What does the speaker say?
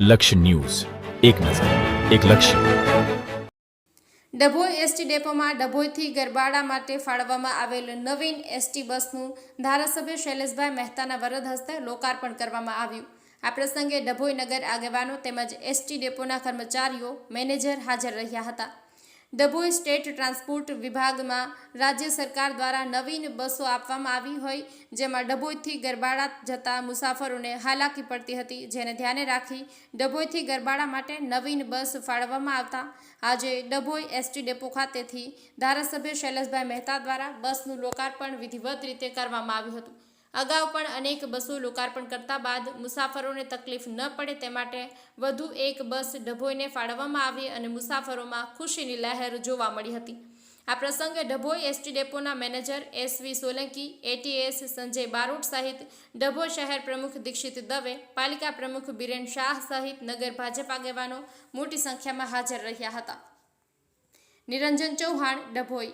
લક્ષ્ય ન્યૂઝ, એક નજર, એક લક્ષ્ય. ડભોઈ એસટી ડેપોમાં ડભોઈથી ગરબાડા માટે ફાળવવામાં આવેલ નવીન એસટી બસનું ધારાસભ્ય શૈલેષભાઈ મહેતાના વરદ હસ્તે લોકાર્પણ કરવામાં આવ્યું. આ પ્રસંગે ડભોઈ નગર આગેવાનો તેમજ એસટી ડેપોના કર્મચારીઓ, મેનેજર હાજર રહ્યા હતા. ડભોઈ સ્ટેટ ટ્રાન્સપોર્ટ વિભાગમાં રાજ્ય સરકાર દ્વારા નવીન બસો આપવામાં આવી હોય, જેમાં ડભોઈથી ગરબાડા જતા મુસાફરોને હાલાકી પડતી હતી, જેને ધ્યાને રાખી ડભોઈથી ગરબાડા માટે નવીન બસ ફાળવવામાં આવતા આજે ડભોઈ એસટી ડેપો ખાતેથી ધારાસભ્ય શૈલેષભાઈ મહેતા દ્વારા બસનું લોકાર્પણ વિધિવત રીતે કરવામાં આવ્યું હતું. અગાઉ પણ અનેક બસો લોકાર્પણ કરતા બાદ મુસાફરોને તકલીફ ન પડે તે માટે વધુ એક બસ ડભોઈને ફાળવવામાં આવી અને મુસાફરોમાં ખુશીની લહેર જોવા મળી હતી. આ પ્રસંગે ડભોઈ એસટી ડેપોના manager SV Solanki, ATS Sanjay Barot સહિત ડભોઈ શહેર પ્રમુખ દીક્ષિત દવે, પાલિકા પ્રમુખ બિરેન શાહ સહિત નગર ભાજપ આગેવાનો મોટી સંખ્યામાં હાજર રહ્યા હતા. નિરંજન ચૌહાણ, ડભોઈ.